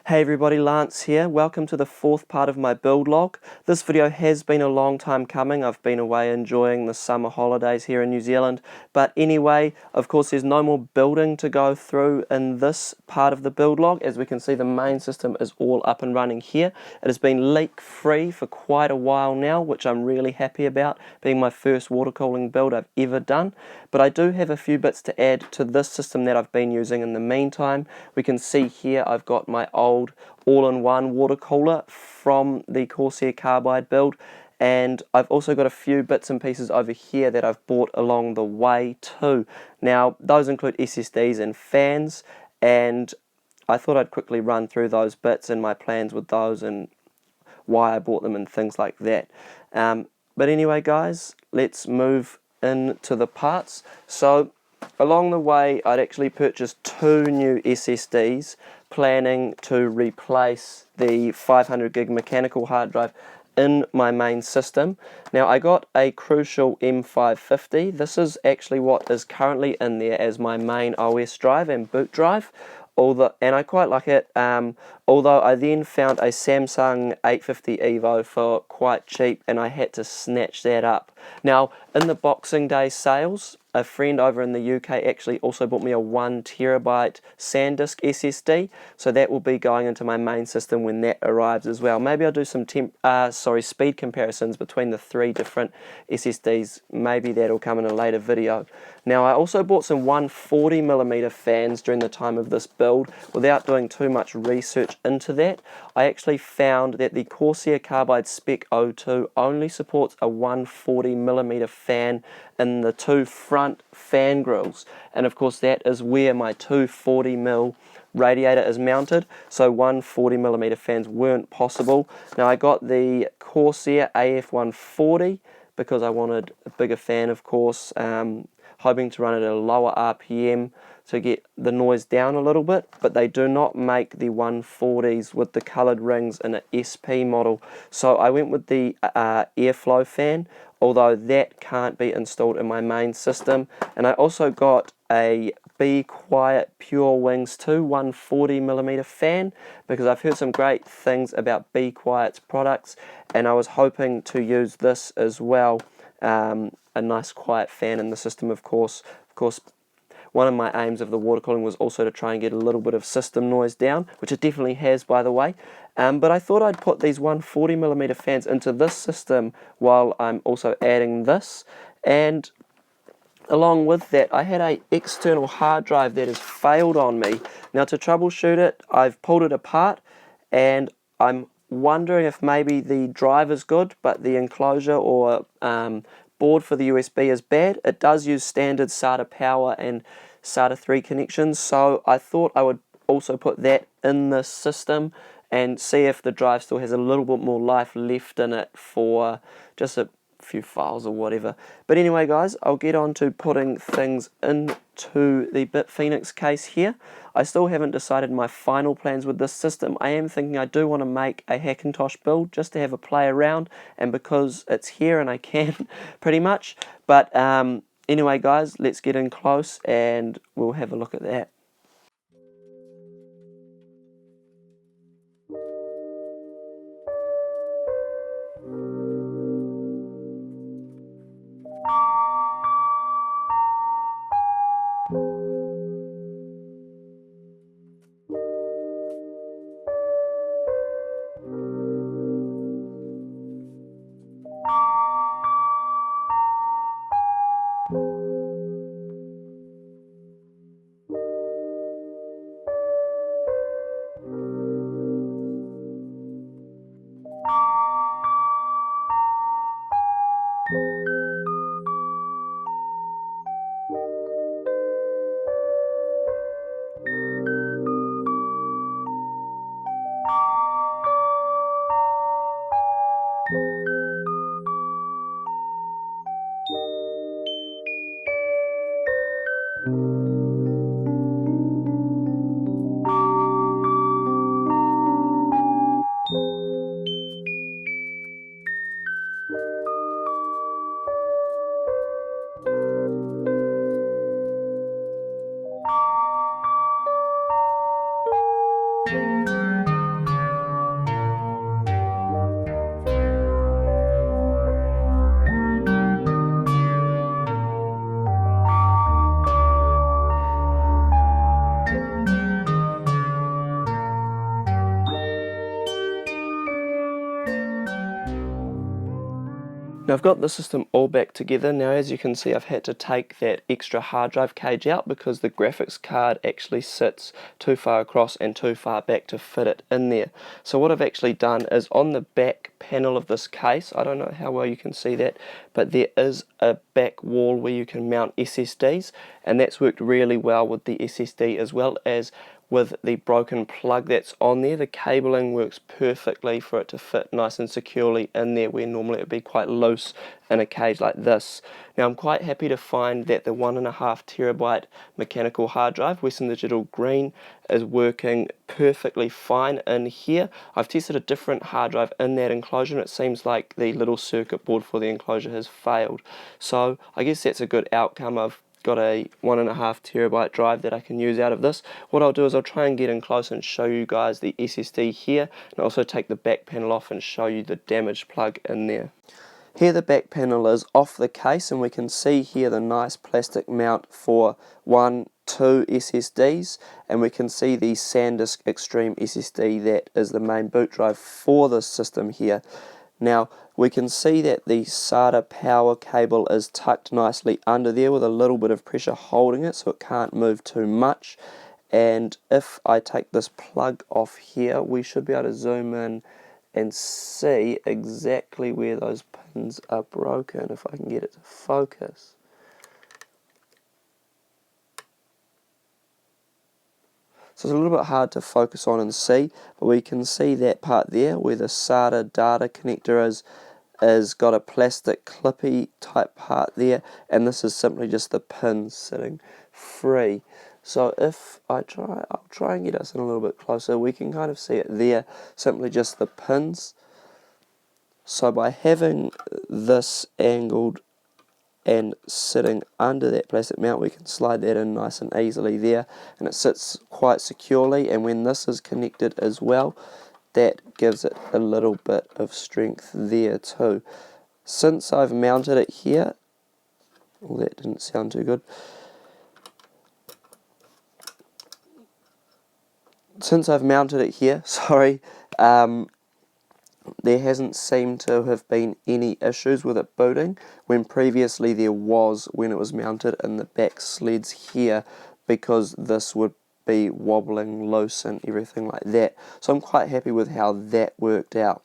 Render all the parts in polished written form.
Hey everybody, Lance here. Welcome to the fourth part of my build log. This video has been a long time coming. I've been away enjoying the summer holidays here in New Zealand. But anyway, of course there's no more building to go through in this part of the build log. As we can see, the main system is all up and running here. It has been leak free for quite a while now, which I'm really happy about, being my first water cooling build I've ever done. But I do have a few bits to add to this system that I've been using in the meantime. We can see here I've got my old all-in-one water cooler from the Corsair Carbide build, and I've also got a few bits and pieces over here that I've bought along the way too. Now those include SSDs and fans, and I thought I'd quickly run through those bits and my plans with those and why I bought them and things like that. But anyway guys, let's move into the parts. So along the way I'd actually purchased two new SSDs, planning to replace the 500 gig mechanical hard drive in my main system. Now I got a Crucial M550. This is actually what is currently in there as my main OS drive and boot drive. And I quite like it, although I then found a Samsung 850 EVO for quite cheap and I had to snatch that up. Now in the Boxing Day sales, a friend over in the UK actually also bought me a 1TB SanDisk SSD, so that will be going into my main system when that arrives as well. Maybe I'll do some speed comparisons between the three different SSDs. Maybe that'll come in a later video. Now I also bought some 140mm fans during the time of this build. Without doing too much research into that, I actually found that the Corsair Carbide Spec 02 only supports a 140mm fan in the two front fan grills, and of course that is where my 240mm radiator is mounted, so 140mm fans weren't possible. Now I got the Corsair AF140 because I wanted a bigger fan, of course, hoping to run it at a lower RPM to get the noise down a little bit, but they do not make the 140s with the coloured rings in an SP model, so I went with the airflow fan, although that can't be installed in my main system. And I also got a Be Quiet Pure Wings 2 140mm fan because I've heard some great things about Be Quiet's products, and I was hoping to use this as well. A nice quiet fan in the system, of course. One of my aims of the water cooling was also to try and get a little bit of system noise down, which it definitely has, by the way. But I thought I'd put these 140mm fans into this system while I'm also adding this. And along with that, I had an external hard drive that has failed on me. Now to troubleshoot it, I've pulled it apart, and I'm wondering if maybe the drive is good, but the enclosure or board for the USB is bad. It does use standard SATA power and SATA 3 connections, so I thought I would also put that in the system and see if the drive still has a little bit more life left in it for just a few files or whatever. But anyway guys, I'll get on to putting things into the BitPhoenix case here. I still haven't decided my final plans with this system. I am thinking I do want to make a Hackintosh build just to have a play around, and because it's here and I can pretty much. But anyway guys, let's get in close and we'll have a look at that. Now I've got the system all back together. Now as you can see, I've had to take that extra hard drive cage out because the graphics card actually sits too far across and too far back to fit it in there. So what I've actually done is on the back panel of this case, I don't know how well you can see that, but there is a back wall where you can mount SSDs, and that's worked really well with the SSD as well as with the broken plug that's on there. The cabling works perfectly for it to fit nice and securely in there, where normally it would be quite loose in a cage like this. Now I'm quite happy to find that the 1.5 terabyte mechanical hard drive, Western Digital Green, is working perfectly fine in here. I've tested a different hard drive in that enclosure and it seems like the little circuit board for the enclosure has failed. So I guess that's a good outcome. I've got a 1.5 terabyte drive that I can use out of this. What I'll do is I'll try and get in close and show you guys the SSD here, and also take the back panel off and show you the damaged plug in there. Here the back panel is off the case, and we can see here the nice plastic mount for 2 SSDs, and we can see the SanDisk Extreme SSD that is the main boot drive for this system here. Now we can see that the SATA power cable is tucked nicely under there with a little bit of pressure holding it so it can't move too much, and if I take this plug off here we should be able to zoom in and see exactly where those pins are broken if I can get it to focus. So it's a little bit hard to focus on and see, but we can see that part there where the SATA data connector is got a plastic clippy type part there, and this is simply just the pins sitting free. So if I'll try and get us in a little bit closer, we can kind of see it there, simply just the pins. So by having this angled and sitting under that plastic mount, we can slide that in nice and easily there, and it sits quite securely, and when this is connected as well, that gives it a little bit of strength there too. Since I've mounted it here, well, that didn't sound too good. Since I've mounted it here, sorry, there hasn't seemed to have been any issues with it booting, when previously there was when it was mounted in the back sleds here, because this would be wobbling loose and everything like that. So I'm quite happy with how that worked out.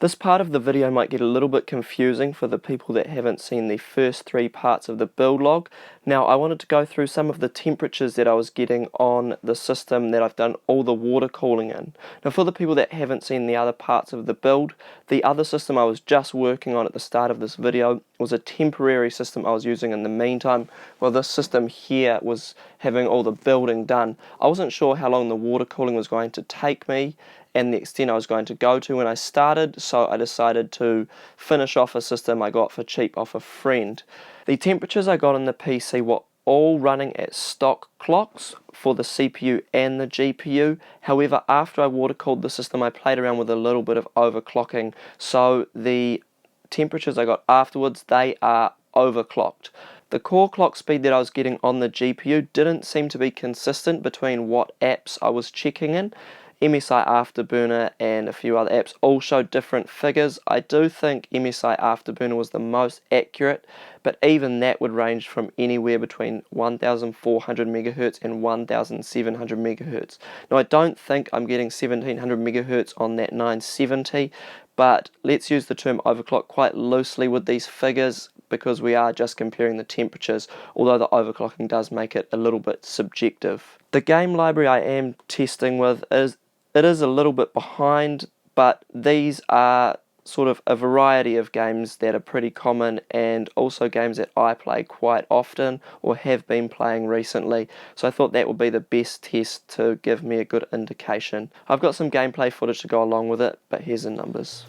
This part of the video might get a little bit confusing for the people that haven't seen the first 3 parts of the build log. Now I wanted to go through some of the temperatures that I was getting on the system that I've done all the water cooling in. Now for the people that haven't seen the other parts of the build, the other system I was just working on at the start of this video was a temporary system I was using in the meantime, while this system here was having all the building done. I wasn't sure how long the water cooling was going to take me and the extent I was going to go to when I started, so I decided to finish off a system I got for cheap off a friend. The temperatures I got on the PC were all running at stock clocks for the CPU and the GPU. However, after I water cooled the system, I played around with a little bit of overclocking, so the temperatures I got afterwards, they are overclocked. The core clock speed that I was getting on the GPU didn't seem to be consistent between what apps I was checking in. MSI Afterburner and a few other apps all showed different figures. I do think MSI Afterburner was the most accurate, but even that would range from anywhere between 1400 MHz and 1700 MHz. Now I don't think I'm getting 1700 MHz on that 970, but let's use the term overclock quite loosely with these figures because we are just comparing the temperatures, although the overclocking does make it a little bit subjective. The game library I am testing with is a little bit behind, but these are sort of a variety of games that are pretty common and also games that I play quite often or have been playing recently, so I thought that would be the best test to give me a good indication. I've got some gameplay footage to go along with it, but here's the numbers.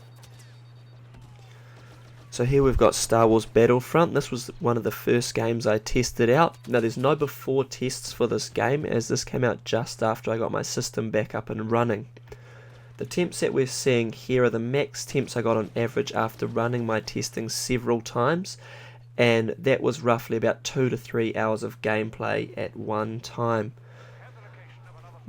So here we've got Star Wars Battlefront. This was one of the first games I tested out. Now there's no before tests for this game, as this came out just after I got my system back up and running. The temps that we're seeing here are the max temps I got on average after running my testing several times, and that was roughly about 2 to 3 hours of gameplay at one time.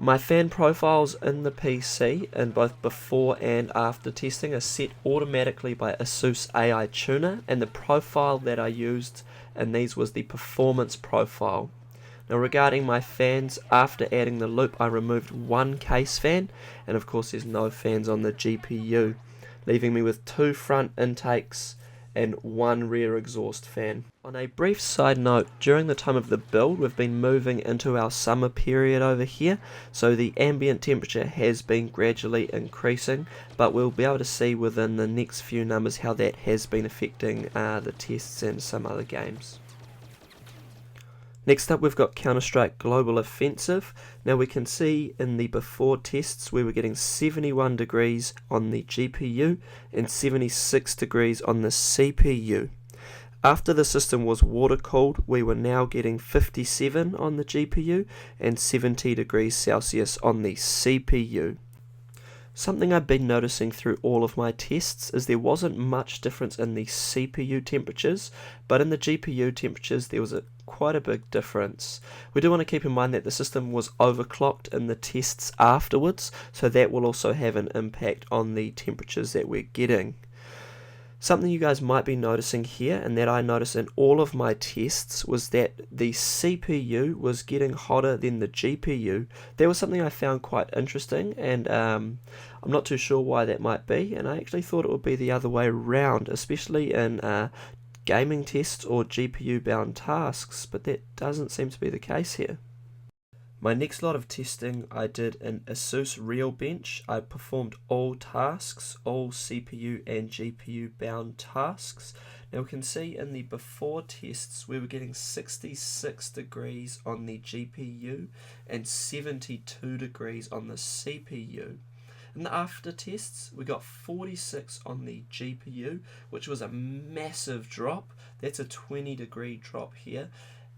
My fan profiles in the PC in both before and after testing are set automatically by ASUS AI Tuner, and the profile that I used in these was the performance profile. Now regarding my fans, after adding the loop I removed one case fan, and of course there's no fans on the GPU, leaving me with 2 front intakes and 1 rear exhaust fan. On a brief side note, during the time of the build we've been moving into our summer period over here, so the ambient temperature has been gradually increasing, but we'll be able to see within the next few numbers how that has been affecting the tests and some other games. Next up we've got Counter-Strike Global Offensive. Now we can see in the before tests we were getting 71 degrees on the GPU and 76 degrees on the CPU. After the system was water cooled, we were now getting 57 on the GPU and 70 degrees Celsius on the CPU. Something I've been noticing through all of my tests is there wasn't much difference in the CPU temperatures, but in the GPU temperatures there was quite a big difference. We do want to keep in mind that the system was overclocked in the tests afterwards, so that will also have an impact on the temperatures that we're getting. Something you guys might be noticing here, and that I noticed in all of my tests, was that the CPU was getting hotter than the GPU. That was something I found quite interesting, and I'm not too sure why that might be, and I actually thought it would be the other way around, especially in gaming tests or GPU bound tasks, but that doesn't seem to be the case here. My next lot of testing I did in ASUS Realbench. I performed all tasks, all CPU and GPU bound tasks. Now we can see in the before tests we were getting 66 degrees on the GPU and 72 degrees on the CPU. In the after tests we got 46 on the GPU, which was a massive drop. That's a 20 degree drop here.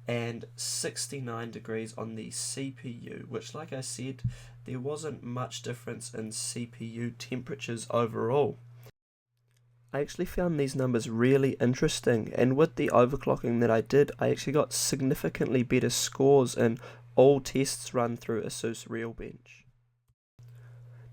And 69 degrees on the CPU, which, like I said, there wasn't much difference in CPU temperatures overall. I actually found these numbers really interesting, and with the overclocking that I did, I actually got significantly better scores in all tests run through ASUS Realbench.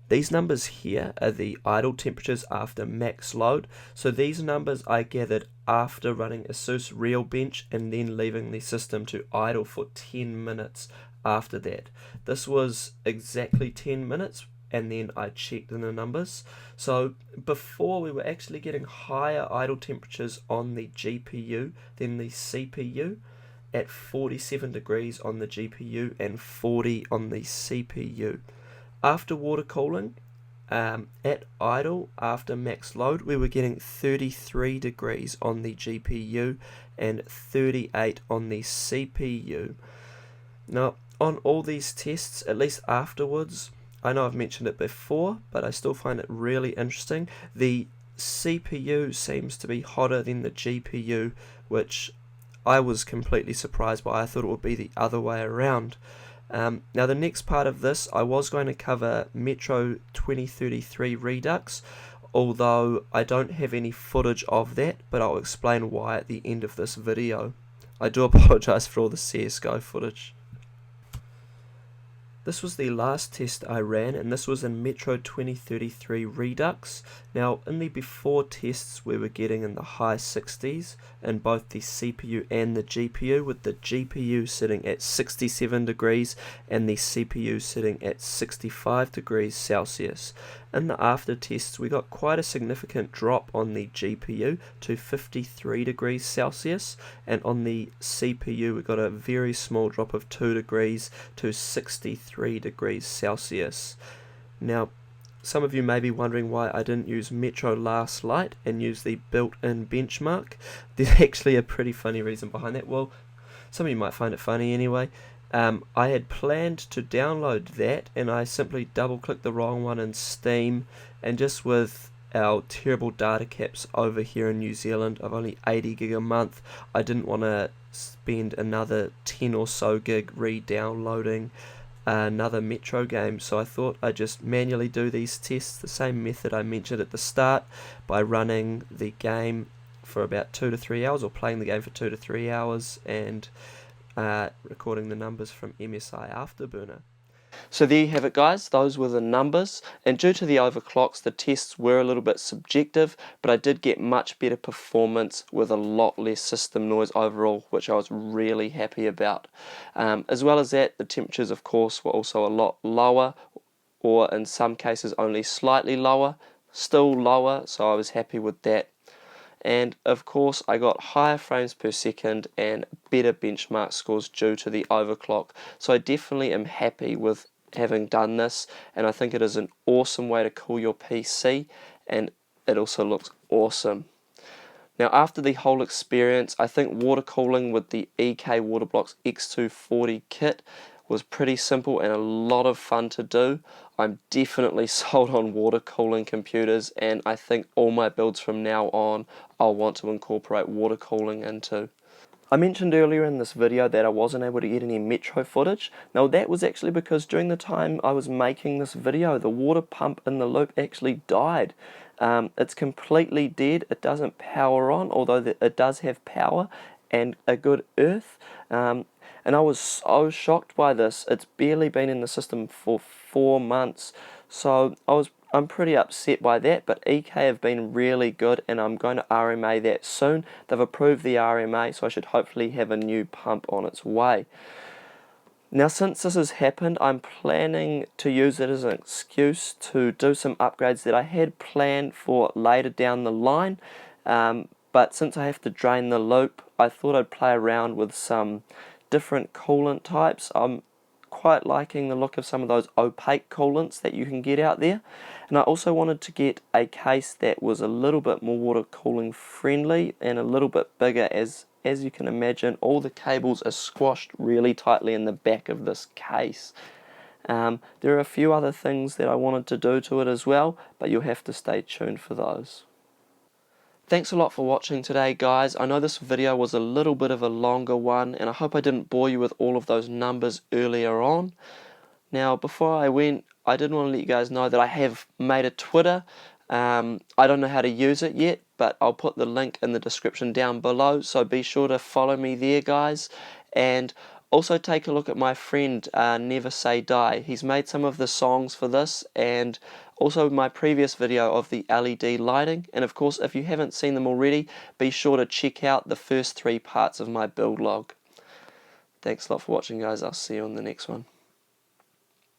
These numbers here are the idle temperatures after max load. So these numbers I gathered after running ASUS Realbench and then leaving the system to idle for 10 minutes after that. This was exactly 10 minutes and then I checked in the numbers. So before we were actually getting higher idle temperatures on the GPU than the CPU, at 47 degrees on the GPU and 40 on the CPU. After water cooling, at idle, after max load, we were getting 33 degrees on the GPU and 38 on the CPU. Now, on all these tests, at least afterwards, I know I've mentioned it before, but I still find it really interesting. The CPU seems to be hotter than the GPU, which I was completely surprised by. I thought it would be the other way around. Now the next part of this, I was going to cover Metro 2033 Redux, although I don't have any footage of that, but I'll explain why at the end of this video. I do apologise for all the CSGO footage. This was the last test I ran, and this was in Metro 2033 Redux. Now, in the before tests, we were getting in the high 60s in both the CPU and the GPU, with the GPU sitting at 67 degrees and the CPU sitting at 65 degrees Celsius. In the after tests, we got quite a significant drop on the GPU to 53 degrees Celsius, and on the CPU we got a very small drop of 2 degrees to 63 degrees Celsius. Now, some of you may be wondering why I didn't use Metro Last Light and use the built-in benchmark. There's actually a pretty funny reason behind that. Well, some of you might find it funny anyway. I had planned to download that, and I simply double-clicked the wrong one in Steam, and just with our terrible data caps over here in New Zealand of only 80 gig a month, I didn't want to spend another 10 or so gig re-downloading another Metro game, so I thought I'd just manually do these tests the same method I mentioned at the start, by running the game for about 2 to 3 hours, or playing the game for 2 to 3 hours, and recording the numbers from MSI Afterburner. So there you have it, guys. Those were the numbers, and due to the overclocks the tests were a little bit subjective, but I did get much better performance with a lot less system noise overall, which I was really happy about. As well as that, the temperatures of course were also a lot lower, or in some cases only slightly lower, still lower, so I was happy with that. And of course I got higher frames per second and better benchmark scores due to the overclock, so I definitely am happy with having done this, and I think it is an awesome way to cool your PC, and it also looks awesome. Now after the whole experience, I think water cooling with the EK Waterblocks X240 kit was pretty simple and a lot of fun to do. I'm definitely sold on water cooling computers, and I think all my builds from now on I'll want to incorporate water cooling into. I mentioned earlier in this video that I wasn't able to get any Metro footage. Now that was actually because during the time I was making this video, the water pump in the loop actually died. It's completely dead. It doesn't power on, although it does have power and a good earth. And I was so shocked by this. It's barely been in the system for 4 months, so I'm pretty upset by that, but EK have been really good, and I'm going to RMA that soon. They've approved the RMA, so I should hopefully have a new pump on its way. Now since this has happened, I'm planning to use it as an excuse to do some upgrades that I had planned for later down the line, but since I have to drain the loop, I thought I'd play around with some different coolant types. I'm quite liking the look of some of those opaque coolants that you can get out there, and I also wanted to get a case that was a little bit more water cooling friendly and a little bit bigger. As you can imagine, all the cables are squashed really tightly in the back of this case. There are a few other things that I wanted to do to it as well, but you'll have to stay tuned for those. Thanks a lot for watching today, guys. I know this video was a little bit of a longer one, and I hope I didn't bore you with all of those numbers earlier on. Now, before I went, I did want to let you guys know that I have made a Twitter. I don't know how to use it yet, but I'll put the link in the description down below, so be sure to follow me there, guys. And also take a look at my friend Never Say Die. He's made some of the songs for this, and also my previous video of the LED lighting. And of course, if you haven't seen them already, be sure to check out the first 3 parts of my build log. Thanks a lot for watching, guys. I'll see you on the next one.